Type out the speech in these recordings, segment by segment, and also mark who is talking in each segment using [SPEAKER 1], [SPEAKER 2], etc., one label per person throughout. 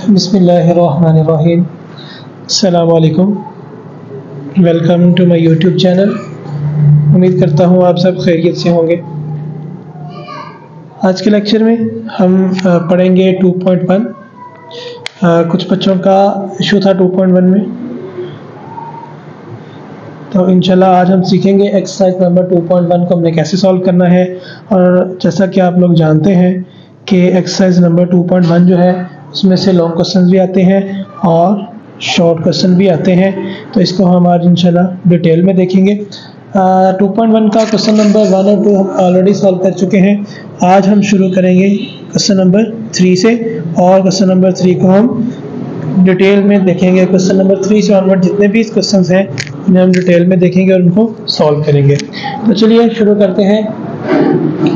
[SPEAKER 1] बिस्मिल्लाहिर्रहमानिर्रहीम। अस्सलाम वालेकुम। Welcome to my YouTube channel. उम्मीद करता हूँ आप सब खैरियत से होंगे। आज के लेक्चर में हम पढ़ेंगे 2.1। कुछ बच्चों का इशू था 2.1 में, तो इंशाल्लाह आज हम सीखेंगे एक्सरसाइज नंबर 2.1 को हमने कैसे सॉल्व करना है। और जैसा कि आप लोग जानते हैं कि एक्सरसाइज नंबर 2.1 जो है उसमें से लॉन्ग क्वेश्चन भी आते हैं और शॉर्ट क्वेश्चन भी आते हैं, तो इसको हम आज इंशाल्लाह डिटेल में देखेंगे। 2.1 का क्वेश्चन नंबर 1 और 2 हम ऑलरेडी सॉल्व कर चुके हैं। आज हम शुरू करेंगे क्वेश्चन नंबर 3 से, और क्वेश्चन नंबर 3 को हम डिटेल में देखेंगे। क्वेश्चन नंबर 3 से ऑनवर्ड जितने भी क्वेश्चन हैं उन्हें हम डिटेल में देखेंगे और उनको सॉल्व करेंगे। तो चलिए शुरू करते हैं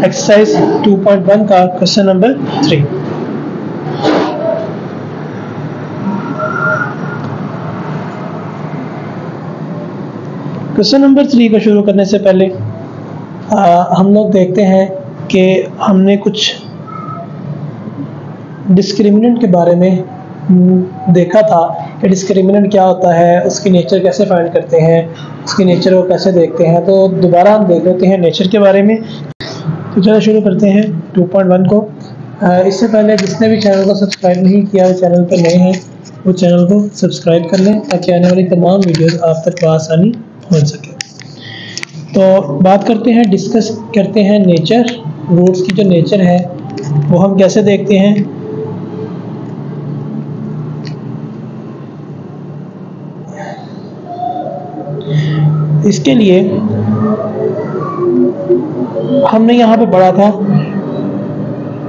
[SPEAKER 1] एक्सरसाइज 2.1 का क्वेश्चन नंबर 3। क्वेश्चन नंबर 3 को शुरू करने से पहले हम लोग देखते हैं कि हमने कुछ डिस्क्रिमिनेंट के बारे में देखा था कि डिस्क्रिमिनेंट क्या होता है, उसकी नेचर कैसे फाइंड करते हैं, उसकी नेचर को कैसे देखते हैं। तो दोबारा हम देख लेते हैं नेचर के बारे में। तो चलो शुरू करते हैं 2.1 को। इससे पहले जिसने भी चैनल को सब्सक्राइब नहीं किया, चैनल पर नए हैं, वो चैनल को सब्सक्राइब कर लें ताकि आने वाली तमाम वीडियोस आप तक आसानी पहुँच सके। तो बात करते हैं, डिस्कस करते हैं नेचर। रूट्स की जो नेचर है वो हम कैसे देखते हैं। इसके लिए हमने यहाँ पे पढ़ा था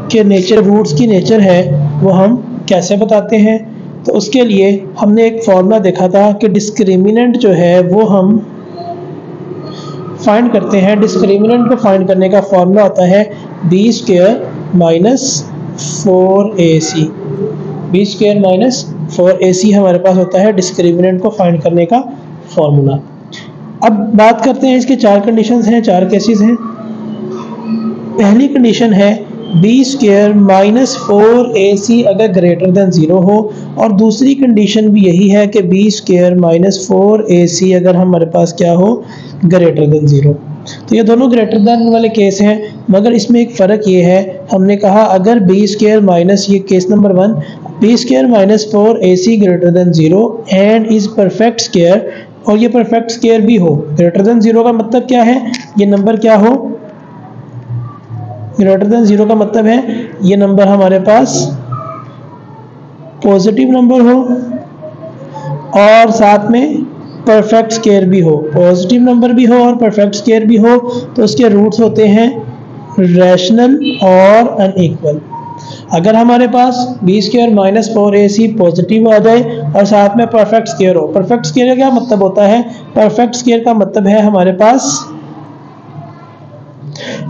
[SPEAKER 1] कि नेचर, रूट्स की नेचर है वो हम कैसे बताते हैं। तो उसके लिए हमने एक फॉर्मूला देखा था कि डिस्क्रिमिनेंट जो है वो हम फाइंड करते हैं। डिस्क्रिमिनेंट को फाइंड करने का फॉर्मूला होता है b² - 4ac। b² - 4ac हमारे पास होता है डिस्क्रिमिनेंट को फाइंड करने का फॉर्मूला। अब बात करते हैं, इसके 4 कंडीशंस हैं, 4 केसेस हैं। पहली कंडीशन है b² - 4ac अगर ग्रेटर देन 0 हो, और दूसरी कंडीशन भी यही है कि b² - 4ac अगर हमारे पास क्या हो, ग्रेटर देन 0। तो ये दोनों ग्रेटर देन वाले केस हैं, मगर इसमें एक फ़र्क ये है, हमने कहा अगर b² - ये case number 1, b² - 4ac greater than 0 and is perfect square, और ये परफेक्ट स्क्वायर भी हो। ग्रेटर देन 0 का मतलब क्या है, ये नंबर क्या हो, ग्रेटर देन 0 का मतलब है ये नंबर हमारे पास पॉजिटिव नंबर हो और साथ में परफेक्ट स्क्वायर भी हो। पॉजिटिव नंबर भी हो और परफेक्ट स्क्वायर भी हो, तो उसके रूट्स होते हैं रैशनल और अनइक्वल। अगर हमारे पास b² - 4ac पॉजिटिव आ जाए और साथ में परफेक्ट स्क्वायर हो। परफेक्ट स्क्वायर का क्या मतलब होता है, परफेक्ट स्क्वायर का मतलब है हमारे पास,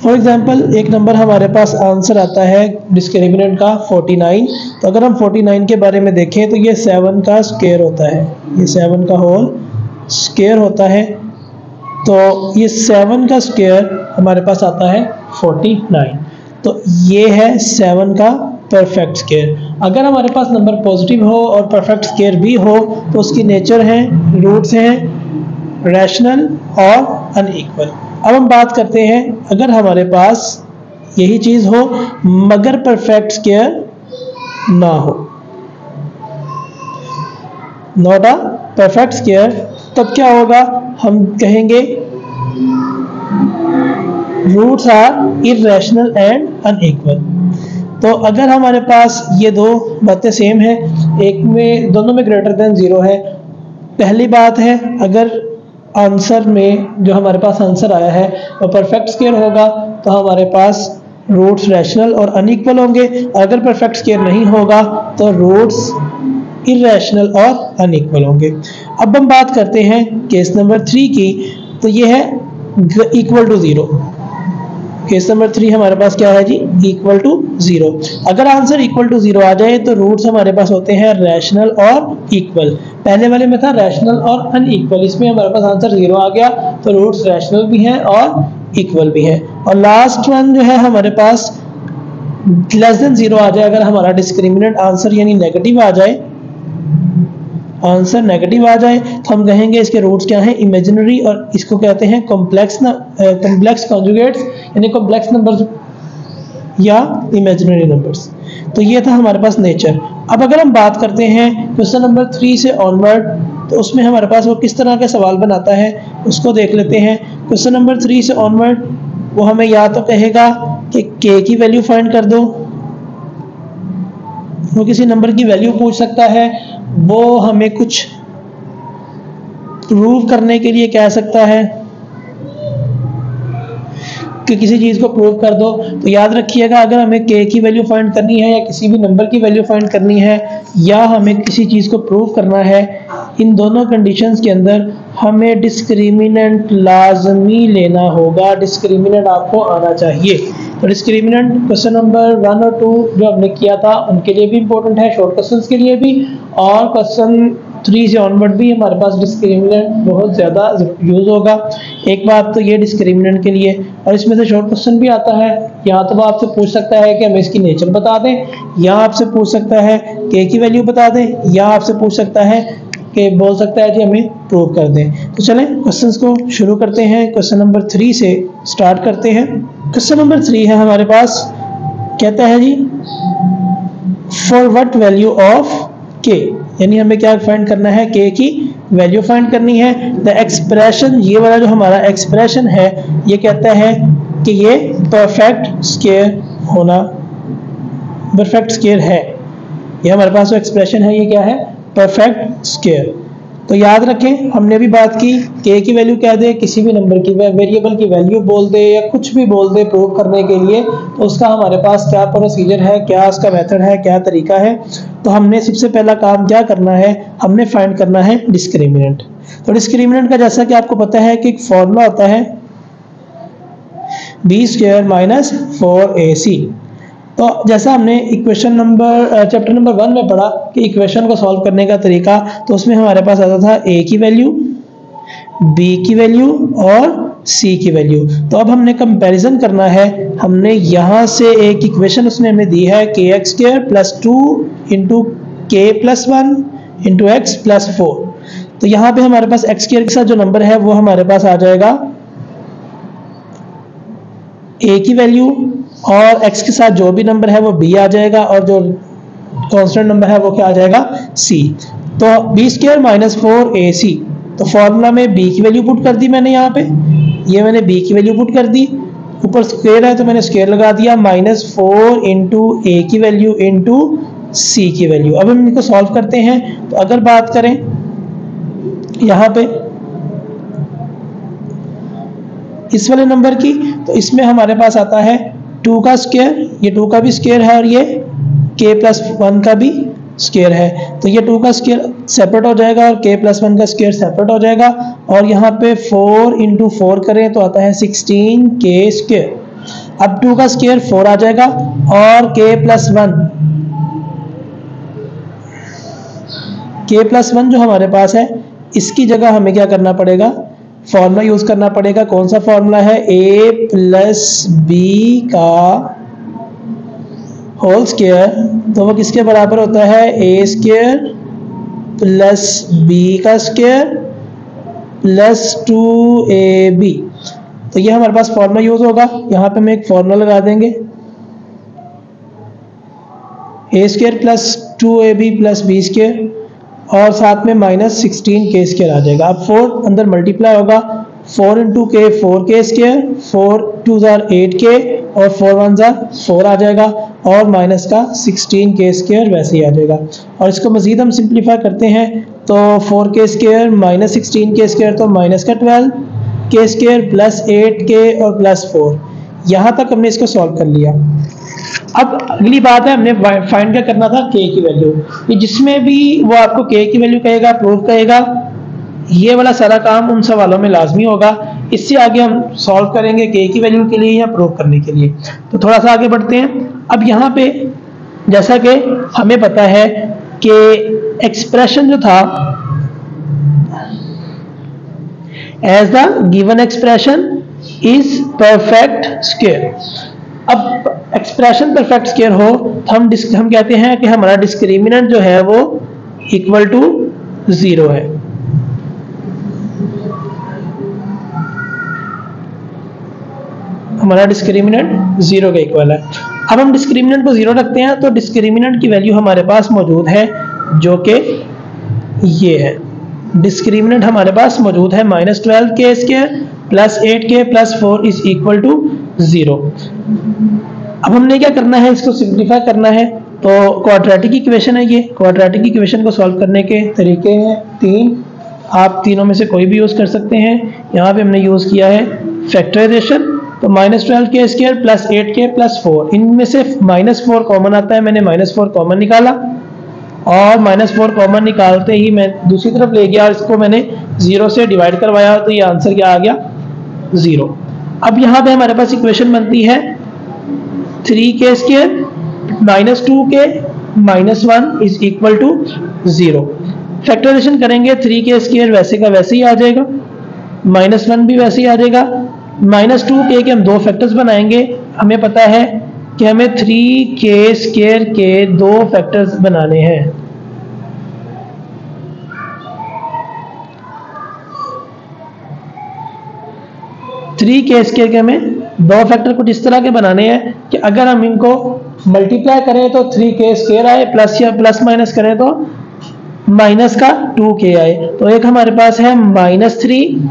[SPEAKER 1] फॉर एग्जांपल एक नंबर हमारे पास आंसर आता है डिस्क्रिमिनेंट का 49। तो अगर हम 49 के बारे में देखें तो ये 7 का स्क्वायर होता है, ये 7 का होल स्क्वायर होता है। तो ये 7 का स्क्वायर हमारे पास आता है 49। तो ये है 7 का परफेक्ट स्क्वायर। अगर हमारे पास नंबर पॉजिटिव हो और परफेक्ट स्क्वायर भी हो तो उसकी नेचर है, रूट्स हैं रैशनल और अनइक्वल। अब हम बात करते हैं, अगर हमारे पास यही चीज़ हो मगर परफेक्ट स्क्वायर ना हो, नॉट अ परफेक्ट स्क्वायर, तब क्या होगा, हम कहेंगे roots are irrational and unequal. तो अगर हमारे पास ये दो बातें सेम है, एक में दोनों में ग्रेटर देन 0 है। पहली बात है, अगर आंसर में जो हमारे पास आंसर आया है वो परफेक्ट स्क्वायर होगा तो हमारे पास रूट्स रैशनल और अनइक्वल होंगे। अगर परफेक्ट स्क्वायर नहीं होगा तो रूट्स इर्रेशनल और अनइक्वल होंगे। अब हम बात करते हैं केस नंबर 3 की। तो ये है इक्वल टू 0। केस नंबर 3 हमारे पास क्या है जी, इक्वल टू 0। अगर आंसर इक्वल टू 0 आ जाए तो रूट्स हमारे पास होते हैं रैशनल और इक्वल। पहले वाले में था रैशनल और अनइक्वल, इसमें हमारे पास आंसर 0 आ गया तो रूट्स रैशनल भी हैं और इक्वल भी हैं। और लास्ट वन जो है हमारे पास लेस देन 0 आ जाए, अगर हमारा डिस्क्रिमिनेंट आंसर यानी नेगेटिव आ जाए, आंसर नेगेटिव आ जाए, तो हम कहेंगे इसके रूट्स क्या हैं, इमेजिनरी, और इसको कहते हैं कॉम्प्लेक्स कॉन्जुगेट्स यानी कॉम्प्लेक्स नंबर्स या इमेजिनरी नंबर्स। तो ये था हमारे पास नेचर। अब अगर हम बात करते हैं क्वेश्चन नंबर 3 से ऑनवर्ड, तो उसमें हमारे पास वो किस तरह के सवाल बनाता है उसको देख लेते हैं। क्वेश्चन नंबर 3 से ऑनवर्ड वो हमें या तो कहेगा कि k की वैल्यू फाइंड कर दो, वो किसी नंबर की वैल्यू पूछ सकता है, वो हमें कुछ प्रूव करने के लिए कह सकता है कि किसी चीज़ को प्रूव कर दो। तो याद रखिएगा, अगर हमें k की वैल्यू फाइंड करनी है या किसी भी नंबर की वैल्यू फाइंड करनी है या हमें किसी चीज़ को प्रूव करना है, इन दोनों कंडीशंस के अंदर हमें डिस्क्रिमिनेंट लाजमी लेना होगा, डिस्क्रिमिनेंट आपको आना चाहिए। तो डिस्क्रिमिनेंट क्वेश्चन नंबर 1 और 2 जो हमने किया था उनके लिए भी इंपॉर्टेंट है, शॉर्ट क्वेश्चंस के लिए भी, और क्वेश्चन 3 से ऑनवर्ड भी हमारे पास डिस्क्रिमिनेंट बहुत ज़्यादा यूज़ होगा। एक बात तो ये डिस्क्रिमिनेंट के लिए, और इसमें से शॉर्ट क्वेश्चन भी आता है, या तो वो आपसे पूछ सकता है कि हमें इसकी नेचर बता दें, या आपसे पूछ सकता है k की वैल्यू बता दें, या आपसे पूछ सकता है कि बोल सकता है कि हमें प्रूव कर दें। तो चलें क्वेश्चंस को शुरू करते हैं। क्वेश्चन नंबर 3 से स्टार्ट करते हैं। क्वेश्चन नंबर 3 है हमारे पास, कहता है जी for what value of k, यानी हमें क्या फाइंड करना है, k की वैल्यू फाइंड करनी है। द एक्सप्रेशन, ये वाला जो हमारा एक्सप्रेशन है ये कहता है कि ये परफेक्ट स्क्वायर होना, परफेक्ट स्क्वायर है। ये हमारे पास जो एक्सप्रेशन है ये क्या है, परफेक्ट स्क्वायर। तो याद रखें हमने अभी बात की k की वैल्यू कह दे, किसी भी नंबर की वेरिएबल की वैल्यू बोल दे या कुछ भी बोल दे प्रूव करने के लिए, तो उसका हमारे पास क्या प्रोसीजर है, क्या उसका मेथड है, क्या तरीका है। तो हमने सबसे पहला काम क्या करना है, हमने फाइंड करना है डिस्क्रिमिनेंट। तो डिस्क्रिमिनेंट का जैसा कि आपको पता है कि एक फॉर्मूला होता है b² - 4ac। तो जैसा हमने इक्वेशन नंबर चैप्टर नंबर 1 में पढ़ा कि इक्वेशन को सॉल्व करने का तरीका, तो उसमें हमारे पास आता था a की वैल्यू, b की वैल्यू और c की वैल्यू। तो अब हमने कंपैरिजन करना है, हमने यहाँ से एक इक्वेशन उसने हमें दी है kx² + 2 × k + 1 × x + 4। तो यहाँ पे हमारे पास x² के साथ जो नंबर है वो हमारे पास आ जाएगा a की वैल्यू, और x के साथ जो भी नंबर है वो b आ जाएगा, और जो कांस्टेंट नंबर है वो क्या आ जाएगा, c। तो b² - 4ac। तो फॉर्मूला में b की वैल्यू पुट कर दी मैंने, यहाँ पे ये मैंने b की वैल्यू पुट कर दी, ऊपर स्क्वायर है तो मैंने स्क्वायर लगा दिया, -4 × a की वैल्यू × c की वैल्यू। अब हम इनको सॉल्व करते हैं। तो अगर बात करें यहाँ पे इस वाले नंबर की, तो इसमें हमारे पास आता है 2 का स्क्वायर, ये 2 का भी स्क्वायर है, और ये k + 1 का भी स्क्वायर है। तो ये 2 का स्क्वायर सेपरेट हो जाएगा और k + 1 का स्क्वायर सेपरेट हो जाएगा, और यहाँ पे 4 × 4 करें तो आता है 16k²। अब 2 का स्क्वायर 4 आ जाएगा, और k + 1 जो हमारे पास है इसकी जगह हमें क्या करना पड़ेगा, फॉर्मूला यूज करना पड़ेगा। कौन सा फॉर्मूला है, a + b का होल स्क्वायर, तो वो किसके बराबर होता है, a² + b का स्क्वायर + 2ab। तो ये हमारे पास फॉर्मूला यूज होगा। यहाँ पे हम एक फॉर्मूला लगा देंगे, a² + 2ab + b², और साथ में -16k² आ जाएगा। अब 4 अंदर मल्टीप्लाई होगा, 4 × k 4k², 4 2 = 8k, और 4 1 = 4 आ जाएगा, और माइनस का 16k² वैसे ही आ जाएगा। और इसको मजीद हम सिंप्लीफाई करते हैं, तो 4k² - 16k² तो -12k² + 8k और +4। यहाँ तक हमने इसको सॉल्व कर लिया। अब अगली बात है, हमने फाइंड क्या करना था, k की वैल्यू। ये जिसमें भी वो आपको k की वैल्यू कहेगा, प्रूव कहेगा, ये वाला सारा काम उन सवालों में लाजमी होगा। इससे आगे हम सॉल्व करेंगे k की वैल्यू के लिए या प्रूव करने के लिए। तो थोड़ा सा आगे बढ़ते हैं। अब यहाँ पे जैसा कि हमें पता है कि एक्सप्रेशन जो था, as the given expression is perfect square. अब एक्सप्रेशन परफेक्ट स्क्वायर हो तो हम कहते हैं कि हमारा डिस्क्रिमिनेंट जो है वो इक्वल टू 0 है। हमारा डिस्क्रिमिनेंट 0 के इक्वल है। अब हम डिस्क्रिमिनेंट को 0 रखते हैं तो डिस्क्रिमिनेंट की वैल्यू हमारे पास मौजूद है जो कि ये है। डिस्क्रिमिनेंट हमारे पास मौजूद है -12k² plus 8k plus 4 is equal to 0। अब हमने क्या करना है, इसको सिंप्लीफाई करना है। तो क्वाड्रेटिक इक्वेशन है ये। क्वाड्रेटिक इक्वेशन को सॉल्व करने के तरीके हैं 3। आप तीनों में से कोई भी यूज़ कर सकते हैं। यहाँ पे हमने यूज़ किया है फैक्टराइजेशन। तो -12k² प्लस 8k प्लस 4, इनमें से -4 कॉमन आता है, मैंने -4 कॉमन निकाला और -4 कॉमन निकालते ही मैं दूसरी तरफ ले गया और इसको मैंने 0 से डिवाइड करवाया तो ये आंसर क्या आ गया 0। अब यहाँ पे हमारे पास इक्वेशन बनती है 3k² -2k -1 is equal to 0। Factorisation करेंगे 3k² वैसे का वैसे ही आ जाएगा, -1 भी वैसे ही आ जाएगा। -2k के हम दो फैक्टर्स बनाएंगे। हमें पता है कि हमें 3k² के दो फैक्टर्स बनाने हैं। के हमें दो फैक्टर कुछ इस तरह के बनाने हैं कि अगर हम इनको मल्टीप्लाई करें तो 3k² आए, प्लस या प्लस माइनस करें तो माइनस का 2k आए। तो एक हमारे पास है -3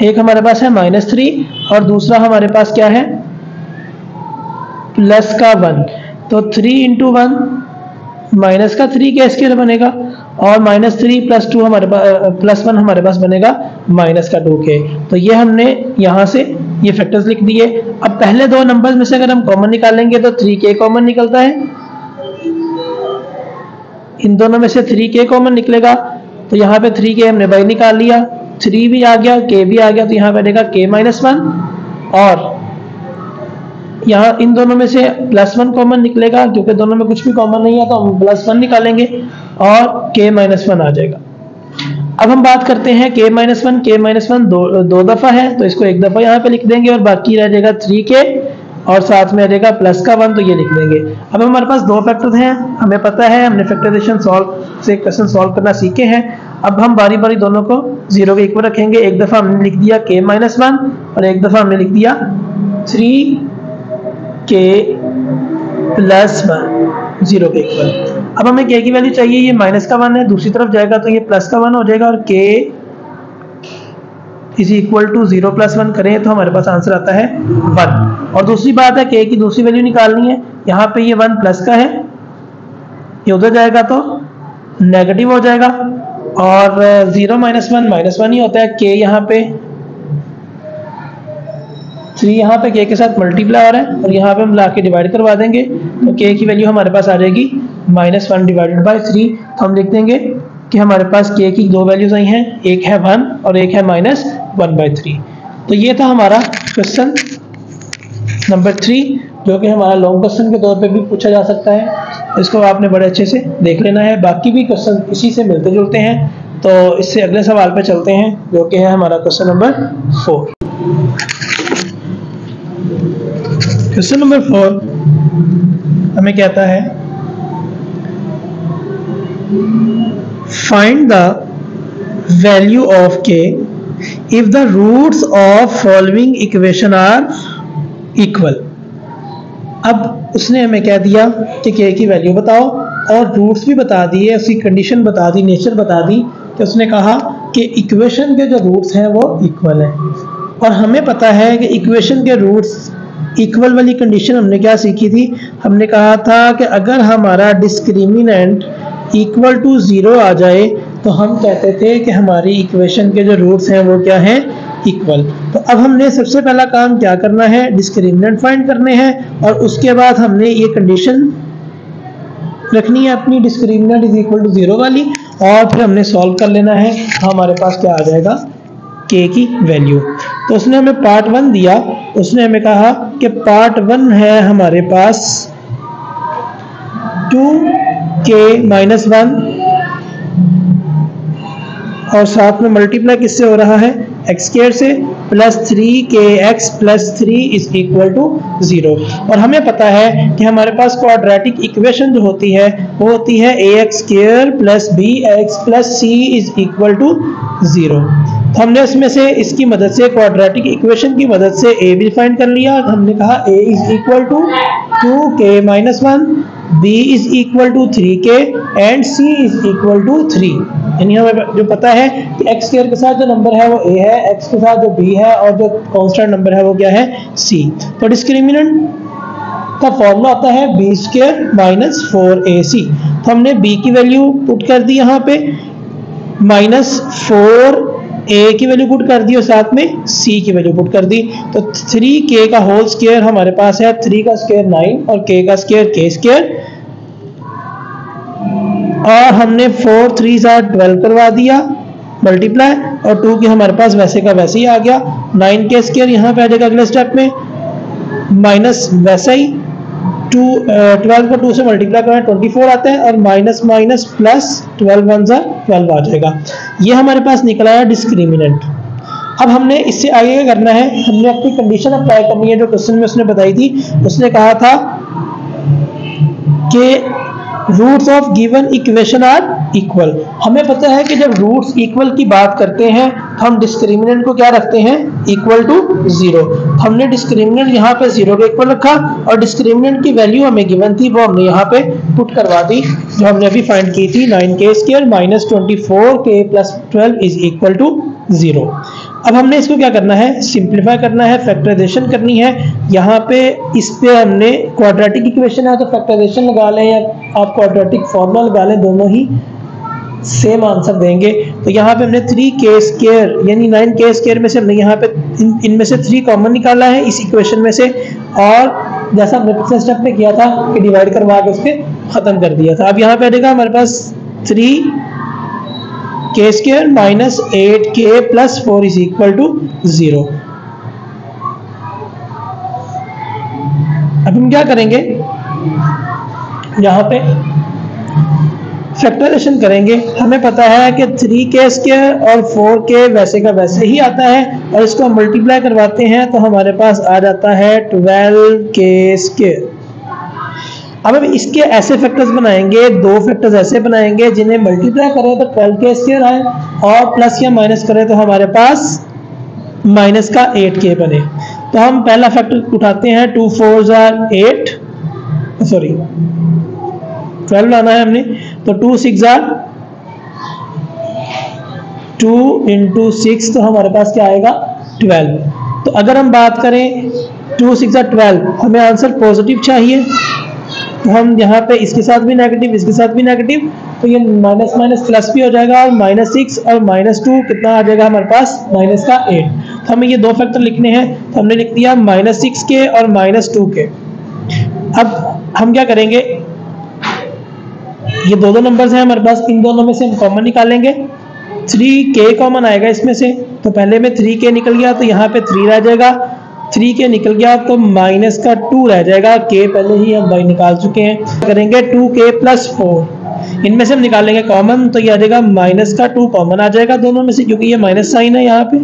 [SPEAKER 1] एक हमारे पास है -3 और दूसरा हमारे पास क्या है प्लस का 1। तो 3 × 1 माइनस का 3k² बनेगा और -3 + 2 हमारे पास +1 हमारे पास बनेगा माइनस का 2k। तो ये हमने यहाँ से ये फैक्टर्स लिख दिए। अब पहले दो नंबर्स में से अगर हम कॉमन निकालेंगे तो 3k कॉमन निकलता है, इन दोनों में से 3k कॉमन निकलेगा। तो यहाँ पे 3k हमने बाई निकाल लिया, 3 भी आ गया, k भी आ गया, तो यहाँ बैठेगा k -1 और यहाँ इन दोनों में से +1 कॉमन निकलेगा क्योंकि दोनों में कुछ भी कॉमन नहीं है तो हम +1 निकालेंगे और k -1 आ जाएगा। अब हम बात करते हैं k -1 दो दफ़ा है तो इसको एक दफ़ा यहाँ पे लिख देंगे और बाकी रह जाएगा 3k और साथ में आ जाएगा प्लस का 1 तो ये लिख देंगे। अब हमारे पास दो फैक्टर्स हैं, हमें पता है, हमने फैक्टराइजेशन से क्वेश्चन सॉल्व करना सीखे हैं। अब हम बारी बारी दोनों को 0 के इक्वल रखेंगे। एक दफ़ा हमने लिख दिया k -1 और एक दफ़ा हमने लिख दिया 3k + 1 0 के इक्वल। अब हमें k की वैल्यू चाहिए, ये माइनस का 1 है, दूसरी तरफ जाएगा तो ये प्लस का 1 हो जाएगा और k इज इक्वल टू 0 + 1 करें तो हमारे पास आंसर आता है 1। और दूसरी बात है k की दूसरी वैल्यू निकालनी है। यहाँ पे ये 1 प्लस का है, ये उधर जाएगा तो नेगेटिव हो जाएगा और 0 - 1 -1 ही होता है। k यहाँ पे 3 यहाँ पे k के साथ मल्टीप्लाई हो रहा है और यहाँ पे हम ला के डिवाइड करवा देंगे तो k की वैल्यू हमारे पास आ जाएगी -1 / 3। तो हम लिख देंगे कि हमारे पास k की दो वैल्यूज आई हैं, एक है 1 और एक है -1/3। तो ये था हमारा क्वेश्चन नंबर 3 जो कि हमारा लॉन्ग क्वेश्चन के तौर पे भी पूछा जा सकता है। इसको आपने बड़े अच्छे से देख लेना है। बाकी भी क्वेश्चन इसी से मिलते जुलते हैं। तो इससे अगले सवाल पे चलते हैं जो कि है हमारा क्वेश्चन नंबर 4। क्वेश्चन नंबर 4 हमें कहता है find the value of k if the roots of following equation are equal. अब उसने हमें कह दिया कि k की वैल्यू बताओ और रूट्स भी बता दिए, उसकी कंडीशन बता दी, नेचर बता दी। कि उसने कहा कि इक्वेशन के जो रूट्स हैं वो इक्वल हैं और हमें पता है कि इक्वेशन के रूट्स इक्वल वाली कंडीशन हमने क्या सीखी थी, हमने कहा था कि अगर हमारा डिस्क्रिमिनेंट इक्वल टू 0 आ जाए तो हम कहते थे कि हमारी इक्वेशन के जो रूट्स हैं वो क्या हैं इक्वल। तो अब हमने सबसे पहला काम क्या करना है, डिस्क्रिमिनेंट फाइंड करने हैं और उसके बाद हमने ये कंडीशन रखनी है अपनी डिस्क्रिमिनेंट इज इक्वल टू 0 वाली और फिर हमने सॉल्व कर लेना है। हमारे पास क्या आ जाएगा k की वैल्यू। तो उसने हमें पार्ट 1 दिया, उसने हमें कहा कि पार्ट 1 है हमारे पास 2k - 1 और साथ में मल्टीप्लाई किससे हो रहा है, एक्स स्क्वायर से, plus 3kx plus 3 is equal to 0। और हमें पता है कि हमारे पास क्वाड्रेटिक इक्वेशन जो होती है वो होती है ax square plus bx plus c is equal to 0। तो हमने इसमें से इसकी मदद से क्वाड्रेटिक इक्वेशन की मदद से a भी फाइंड कर लिया। हमने कहा a is equal to 2k minus 1, b is equal to 3k and c is equal to 3। यानी हमें जो पता है कि x स्क्वायर के साथ जो नंबर है वो a है, x के साथ जो b है और जो कांस्टेंट नंबर है वो क्या है, c। तो डिस्क्रिमिनेंट का फॉर्मूला आता है b स्क्वायर माइनस 4ac। तो हमने b की वैल्यू पुट कर दी यहाँ पे, माइनस 4a की वैल्यू पुट कर दी और साथ में c की वैल्यू पुट कर दी। तो 3k का होल स्क्वायर हमारे पास है, 3 का स्क्वायर 9 और k का स्क्वायर k स्क्वायर, और हमने 4 3 से 12 करवा दिया मल्टीप्लाई, और 2 की हमारे पास वैसे का वैसे ही आ गया। 9k स्क्वायर यहाँ पे आ जाएगा अगले स्टेप में, माइनस वैसा ही 12 को 2 से मल्टीप्लाई करें 24 आता है, और माइनस माइनस प्लस 12 1 जा 12 आ जाएगा। ये हमारे पास निकला है डिस्क्रिमिनेंट। अब हमने इससे आगे क्या करना है, हमने अपनी कंडीशन अप्लाई करनी है जो क्वेश्चन में उसने बताई थी। उसने कहा था कि roots of given equation are equal. हमें पता है कि जब रूट्स इक्वल की बात करते हैं तो हम डिस्क्रिमिनेंट को क्या रखते हैं, इक्वल टू 0। हमने डिस्क्रिमिनेंट यहाँ पे 0 के इक्वल रखा और डिस्क्रिमिनेंट की वैल्यू हमें गिवन थी वो हमने यहाँ पे पुट करवा दी जो हमने अभी फाइंड की थी, 9k square minus 24k plus 12 is equal to 0। अब हमने इसको क्या करना है, सिंप्लीफाई करना है, फैक्टराइजेशन करनी है। यहाँ पे इस पे हमने क्वाड्रेटिक इक्वेशन है तो फैक्टराइजेशन लगा लें या आप क्वाड्रेटिक फॉर्मूला लगा लें, दोनों ही सेम आंसर देंगे। तो यहाँ पे हमने 3k स्क्वायर यानी 9k स्क्वायर में से हमने यहाँ पे इनमें से 3 कॉमन निकाला है इस इक्वेशन में से, और जैसा हमने पिछले स्टेप में किया था कि डिवाइड करवा के उसके खत्म कर दिया था। अब यहाँ पे आएगा हमारे पास 3k square minus 8k plus 4 is equal to 0। अब हम क्या करेंगे, यहाँ पे फैक्टराइजेशन करेंगे। हमें पता है कि 3k स्क्वायर और 4k वैसे का वैसे ही आता है, और इसको मल्टीप्लाई करवाते हैं तो हमारे पास आ जाता है 12k स्क्वायर। अब हम इसके ऐसे फैक्टर्स बनाएंगे, 2 फैक्टर्स ऐसे बनाएंगे जिन्हें मल्टीप्लाई करें तो 12k स्क्वायर आए और प्लस या माइनस करें तो हमारे पास माइनस का 8k बने। तो हम पहला फैक्टर उठाते हैं, 2 4 8, सॉरी 12 लाना है हमने, तो 2 6 2 इंटू 6 तो हमारे पास क्या आएगा 12। तो अगर हम बात करें 2 6 12, हमें आंसर पॉजिटिव चाहिए, तो हम यहाँ पे इसके साथ भी नेगेटिव इसके साथ भी नेगेटिव, तो ये माइनस माइनस प्लस भी हो जाएगा, और -6 और -2 कितना आ जाएगा हमारे पास माइनस का 8। तो हमें ये 2 फैक्टर लिखने हैं, तो हमने लिख दिया -6k और -2k। अब हम क्या करेंगे, ये दो नंबर्स हैं हमारे पास, इन दोनों में से हम कॉमन निकालेंगे। 3k कॉमन आएगा इसमें से, तो पहले में 3k निकल गया तो यहाँ पे 3 रह जाएगा, 3k निकल गया तो माइनस का 2 रह जाएगा, k पहले ही हम भाई निकाल चुके हैं। करेंगे 2k प्लस 4, इनमें से हम निकालेंगे कॉमन, तो ये आ जाएगा माइनस का 2 कॉमन आ जाएगा दोनों में से, क्योंकि ये माइनस साइन है, यहाँ पे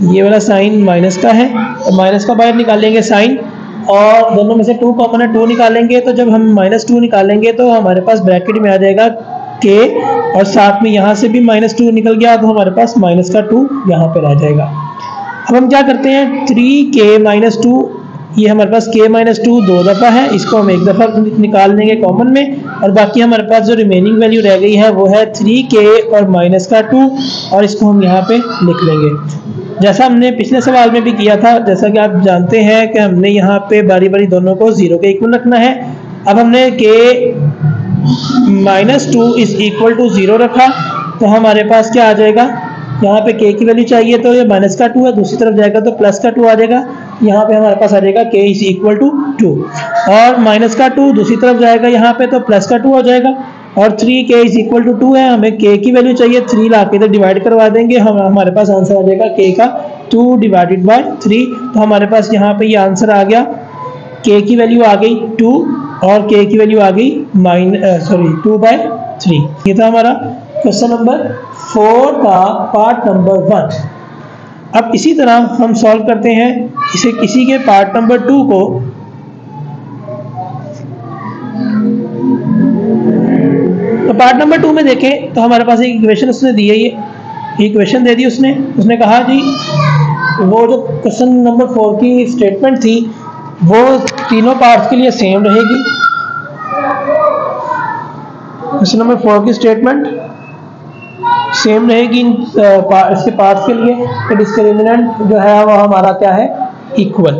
[SPEAKER 1] ये वाला साइन माइनस का है, तो माइनस का बाहर निकालेंगे साइन, और दोनों में से 2 कॉमन है, 2 निकालेंगे। तो जब हम -2 निकालेंगे तो हमारे पास ब्रैकेट में आ जाएगा k, और साथ में यहाँ से भी -2 निकल गया तो हमारे पास माइनस का 2 यहाँ पे रह जाएगा। अब हम क्या करते हैं, 3k - 2, ये हमारे पास k - 2 2 दफ़ा है, इसको हम एक दफ़ा निकाल देंगे कॉमन में, और बाकी हमारे पास जो रिमेनिंग वैल्यू रह गई है वो है 3k और माइनस का 2, और इसको हम यहाँ पे लिख लेंगे जैसा हमने पिछले सवाल में भी किया था। जैसा कि आप जानते हैं कि हमने यहाँ पे बारी बारी दोनों को 0 के इक्वल रखना है। अब हमने k - 2 इज इक्वल टू 0 रखा, तो हमारे पास क्या आ जाएगा, यहाँ पे k की वैल्यू चाहिए तो ये माइनस का 2 है, दूसरी तरफ जाएगा तो प्लस का 2 आ जाएगा, यहाँ पे हमारे पास आ जाएगा k इज इक्वल टू 2, और माइनस का 2 दूसरी तरफ जाएगा यहाँ पे तो प्लस का 2 हो जाएगा, और 3k इज इक्वल टू 2 है, हमें k की वैल्यू चाहिए, 3 ला के तो डिवाइड करवा देंगे, हमारे पास आंसर आ जाएगा k का 2 डिवाइडेड बाय 3। तो हमारे पास यहाँ पे ये आंसर आ गया, k की वैल्यू आ गई 2 और k की वैल्यू आ गई 2/3। ये था हमारा क्वेश्चन नंबर 4 का पार्ट नंबर 1। अब इसी तरह हम सॉल्व करते हैं इसे किसी के पार्ट नंबर 2 को। तो पार्ट नंबर 2 में देखें तो हमारे पास एक इक्वेशन उसने दी है, ये इक्वेशन दे दी उसने कहा जी वो जो क्वेश्चन नंबर 4 की स्टेटमेंट थी वो तीनों पार्ट्स के लिए सेम रहेगी। क्वेश्चन नंबर 4 की स्टेटमेंट सेम रहेगी इसके पार्ट्स के लिए। तो डिस्क्रिमिनेंट जो है वो हमारा क्या है, इक्वल।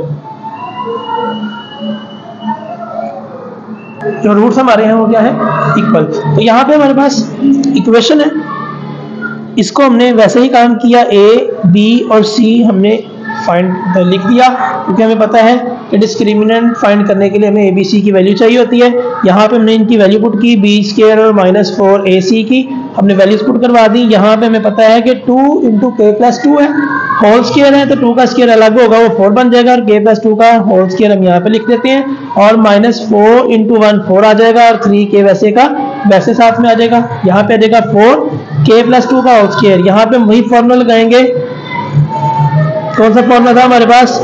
[SPEAKER 1] जो रूट्स हमारे हैं वो क्या है, इक्वल। तो यहाँ पे हमारे पास इक्वेशन है, इसको हमने वैसे ही काम किया, ए बी और सी हमने फाइंड लिख दिया, क्योंकि हमें पता है कि डिस्क्रिमिनेंट फाइंड करने के लिए हमें ए बी सी की वैल्यू चाहिए होती है। यहाँ पे हमने इनकी वैल्यू पुट की, बी स्क्वायर और -4 ए सी की हमने वैल्यूज पुट करवा दी। यहाँ पे हमें पता है कि 2 × k+2 है, होल स्क्वायर है, तो 2 का स्क्वायर अलग होगा वो 4 बन जाएगा, और k+2 का होल स्क्वायर हम यहाँ पे लिख देते हैं, और -4 × 1 4 आ जाएगा, और 3k वैसे का वैसे साथ में आ जाएगा। यहाँ पे आ जाएगा 4k+2 का होल स्क्वायर। यहाँ पे वही फॉर्मूला लगाएंगे, कौन सा फॉर्मूला था हमारे पास,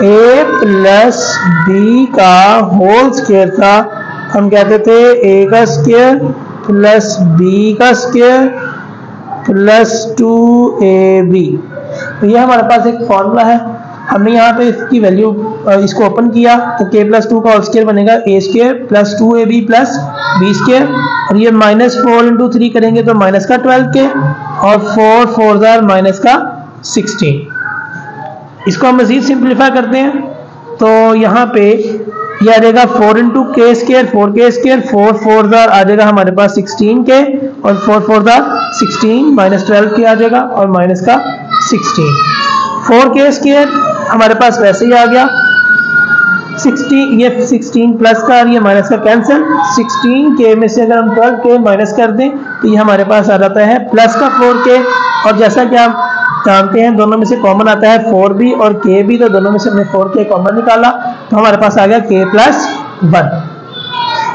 [SPEAKER 1] a प्लस बी का होल स्क्वायर था, हम कहते थे a का स्क्वायर प्लस b का स्क्वायर प्लस 2ab। तो ये हमारे पास एक फॉर्मूला है। हमने यहाँ पे इसकी वैल्यू इसको ओपन किया तो k+2 का होल स्क्वायर बनेगा a² plus 2ab plus b², और ये -4 × 3 करेंगे तो माइनस का 12k, और 4 4 का 16। इसको हम मजीद सिंप्लीफाई करते हैं तो यहाँ पे यह आ जाएगा 4 × k², 4k², 4 4 आ जाएगा हमारे पास 16k, और 4 4 16 -12k आ जाएगा, और माइनस का 16। 4k² हमारे पास वैसे ही आ गया, 16 ये 16 प्लस का और ये माइनस का कैंसिल, 16k में से अगर हम 12k माइनस कर दें तो ये हमारे पास आ जाता है प्लस का 4k, और जैसा कि आप जानते हैं दोनों में से कॉमन आता है 4b और k भी, तो दोनों में से हमने 4k कॉमन निकाला तो हमारे पास आ गया k+1।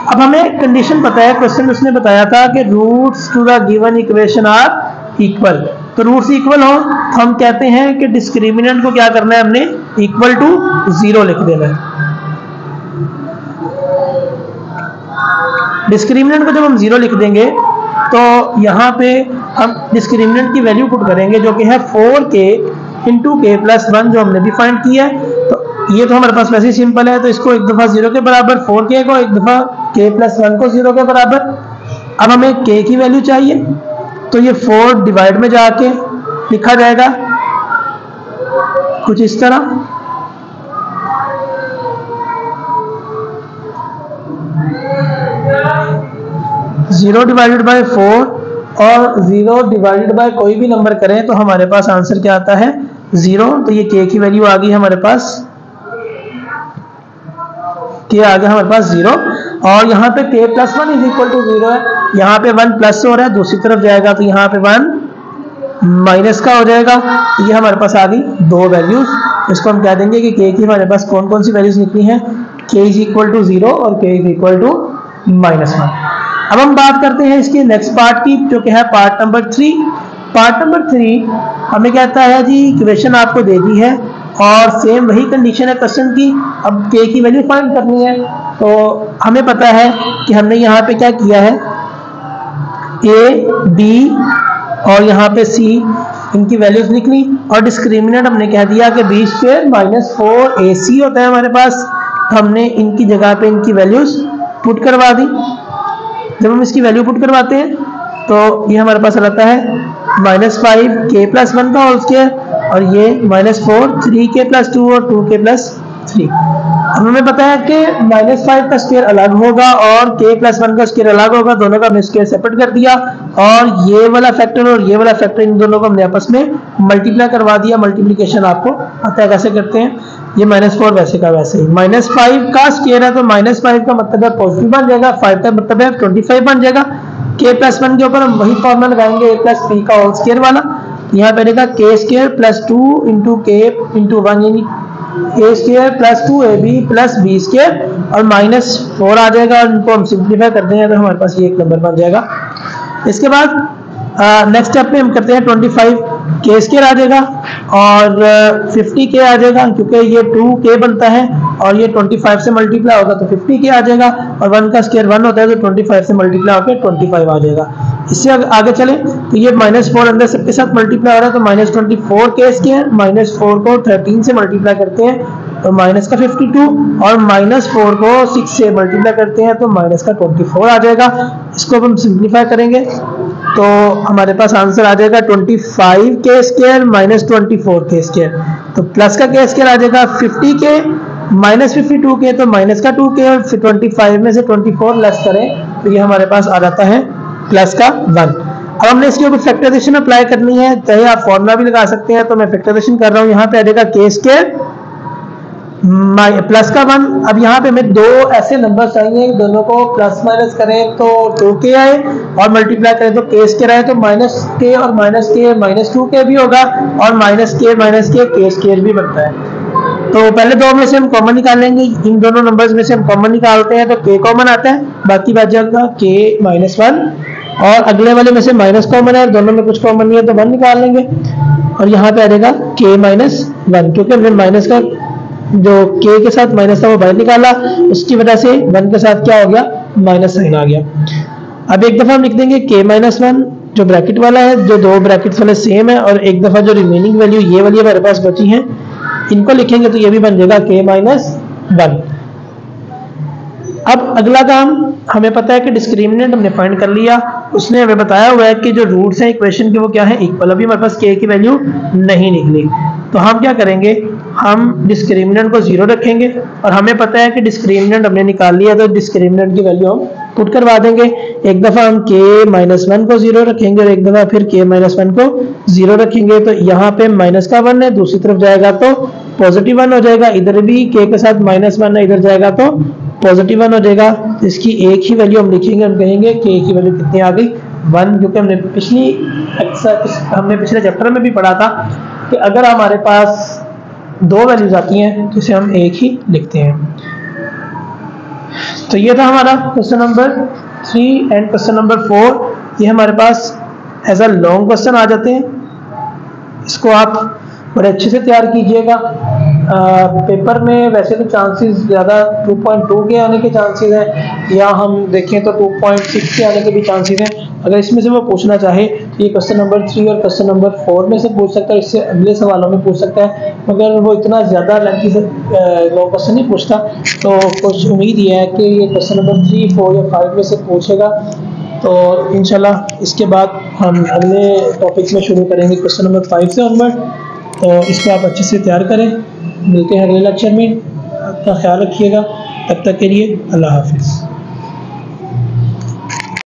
[SPEAKER 1] अब हमें कंडीशन पता है, क्वेश्चन उसने बताया था कि roots to the given equation are equal. तो रूट्स इक्वल हो तो हम कहते हैं कि डिस्क्रिमिनेंट को क्या करना है, हमने इक्वल टू 0 लिख देना है। डिस्क्रिमिनेंट को जब हम 0 लिख देंगे तो यहाँ पे हम डिस्क्रिमिनेंट की वैल्यू पुट करेंगे जो कि है 4k × k+1 जो हमने भी फाइंड किया है। तो ये तो हमारे पास वैसे ही सिंपल है, तो इसको एक दफ़ा 0 के बराबर, 4k को एक दफ़ा k+1 को 0 के बराबर। अब हमें k की वैल्यू चाहिए तो ये 4 डिवाइड में जाके लिखा जाएगा कुछ इस तरह, जीरो डिवाइडेड बाय 4 और 0 डिवाइडेड बाय कोई भी नंबर करें तो हमारे पास आंसर क्या आता है, 0। तो ये k की वैल्यू आ गई हमारे पास, k आ गया हमारे पास 0, और यहाँ पे k+1 = 0 है, यहाँ पे 1 प्लस हो रहा है, दूसरी तरफ जाएगा तो यहाँ पे 1 माइनस का हो जाएगा। तो ये हमारे पास आ गई 2 वैल्यूज। इसको हम कह देंगे कि k की हमारे पास कौन कौन सी वैल्यूज निकली हैं, k = 0 और k = -1। अब हम बात करते हैं इसके नेक्स्ट पार्ट की, जो कि है पार्ट नंबर 3। पार्ट नंबर 3 हमें कहता है जी इक्वेशन आपको दे दी है और सेम वही कंडीशन है क्वेश्चन की, अब k की वैल्यू फाइंड करनी है। तो हमें पता है कि हमने यहाँ पे क्या किया है, a b और यहाँ पे c इनकी वैल्यूज लिख ली, और डिस्क्रिमिनेंट हमने कह दिया कि b² -4 ac होता है हमारे पास। तो हमने इनकी जगह पे इनकी वैल्यूज पुट करवा दी। जब हम इसकी वैल्यू पुट करवाते हैं तो ये हमारे पास रहता है -5 k+1 का होल स्क्वायर, और ये -4 3k+2 और 2k+3। अब हमें पता है कि -5 का स्क्वायर अलग होगा और k+1 का स्क्वायर अलग होगा, दोनों का हमने स्क्वायर सेपरेट कर दिया, और ये वाला फैक्टर और ये वाला फैक्टर इन दोनों को हमने आपस में मल्टीप्लाई करवा दिया। मल्टीप्लिकेशन आपको पता है कैसे करते हैं, ये -4 वैसे का वैसे ही, -5 का स्क्वायर है तो -5 का मतलब है पॉजिटिव बन जाएगा, 5 का मतलब है 25 बन जाएगा। k+1 के ऊपर हम वही फॉर्मूला लगाएंगे a + b का होल स्क्वायर वाला, यहाँ पे रहेगा k² + 2 × k × 1 यानी A square plus 2ab plus B square और -4 आ जाएगा, और इनको हम सिंप्लीफाई कर देंगे तो हमारे पास ये एक नंबर बन जाएगा। इसके बाद नेक्स्ट स्टेप में हम करते हैं 25 के स्क्वायर आ जाएगा और 50 के आ जाएगा, क्योंकि ये 2k बनता है और ये 25 से मल्टीप्लाई होगा तो 50 के आ जाएगा, और 1 का स्क्वायर 1 होता है तो 25 से मल्टीप्लाई होकर 25 आ जाएगा। इससे आगे चले तो ये -4 अंदर सबके साथ मल्टीप्लाई हो रहा है तो -24 के स्क्वायर, -4 को 13 से मल्टीप्लाई करते हैं तो माइनस का 52, और -4 को 6 से मल्टीप्लाई करते हैं तो माइनस का 24 आ जाएगा। इसको हम सिंप्लीफाई करेंगे तो हमारे पास आंसर आ जाएगा 25 के स्क्वायर -24 के स्क्वायर, तो प्लस का के स्क्वायर आ जाएगा 50 के -52 के, तो माइनस का 2 के, और फिर 25 में से 24 लेस करें तो ये हमारे पास आ जाता है प्लस का 1। अब हमने इसके ऊपर फैक्टराइजेशन अप्लाई करनी है, चाहे आप फॉर्मूला भी लगा सकते हैं, तो मैं फैक्टराइजेशन कर रहा हूँ। यहाँ पे आ जाएगा के स्क्वायर प्लस का 1। अब यहाँ पे हमें दो ऐसे नंबर चाहिए, दोनों को प्लस माइनस करें तो 2k आए और मल्टीप्लाई करें तो के स्क्वायर आए, तो -k और -k -2k भी होगा, और -k के स्क्वायर भी बनता है। तो पहले दो में से हम कॉमन निकालेंगे, इन दोनों नंबर्स में से हम कॉमन निकालते हैं तो k कॉमन आता है, बाकी बच जाएगा k -1, और अगले वाले में से माइनस कॉमन है, दोनों में कुछ कॉमन नहीं है तो 1 निकाल लेंगे, और यहाँ पे आ जाएगा k -1, क्योंकि हमने माइनस का जो k के साथ माइनस था वो बाहर निकाला, उसकी वजह से 1 के साथ क्या हो गया, माइनस साइन आ गया। अब एक दफा हम लिख देंगे k -1 जो ब्रैकेट वाला है, जो दो ब्रैकेट्स वाले सेम है, और एक दफा जो रिमेनिंग वैल्यू ये वाली हमारे पास बची है इनको लिखेंगे तो ये भी बन जाएगा k -1। अब अगला काम, हमें पता है कि डिस्क्रिमिनेंट हमने फाइंड कर लिया, उसने हमें बताया हुआ है कि जो रूट्स हैं इक्वेशन के वो क्या है, इक्वल। अभी हमारे पास k की वैल्यू नहीं निकली तो हम क्या करेंगे, हम डिस्क्रिमिनेंट को 0 रखेंगे, और हमें पता है कि डिस्क्रिमिनेंट हमने निकाल लिया तो डिस्क्रिमिनेंट की वैल्यू हम पुट करवा देंगे। एक दफा हम k -1 को 0 रखेंगे और एक दफा फिर k -1 को 0 रखेंगे, तो यहाँ पे माइनस का 1 है, दूसरी तरफ जाएगा तो पॉजिटिव 1 हो जाएगा, इधर भी k के साथ -1 है, इधर जाएगा तो पॉजिटिव 1 हो जाएगा। तो इसकी एक ही वैल्यू हम लिखेंगे, हम कहेंगे k की वैल्यू कितनी आ गई, 1, क्योंकि हमने पिछले चैप्टर में भी पढ़ा था कि अगर हमारे पास दो वैल्यूज आती हैं तो इसे हम एक ही लिखते हैं। तो ये था हमारा question number 3 and question number 4। ये हमारे पास एज अ लॉन्ग क्वेश्चन आ जाते हैं, इसको आप बड़े अच्छे से तैयार कीजिएगा। पेपर में वैसे तो चांसेस ज़्यादा 2.2 के आने के चांसेस हैं, या हम देखें तो 2.6 के आने के भी चांसेस हैं। अगर इसमें से वो पूछना चाहे तो ये क्वेश्चन नंबर 3 और क्वेश्चन नंबर 4 में से पूछ सकता है, इससे अगले सवालों में पूछ सकता है, मगर वो इतना ज़्यादा लेंथी से लॉन्ग क्वेश्चन नहीं पूछता, तो कुछ उम्मीद ये है कि ये क्वेश्चन नंबर 3, 4 या 5 में से पूछेगा। तो इंशाल्लाह इसके बाद हम अगले टॉपिक में शुरू करेंगे क्वेश्चन नंबर 5 से ऑनवर्ड। तो इसको आप अच्छे से तैयार करें। मिलते हैं अगले लेक्चर में, अपना ख्याल रखिएगा, तब तक के लिए अल्लाह हाफिज़।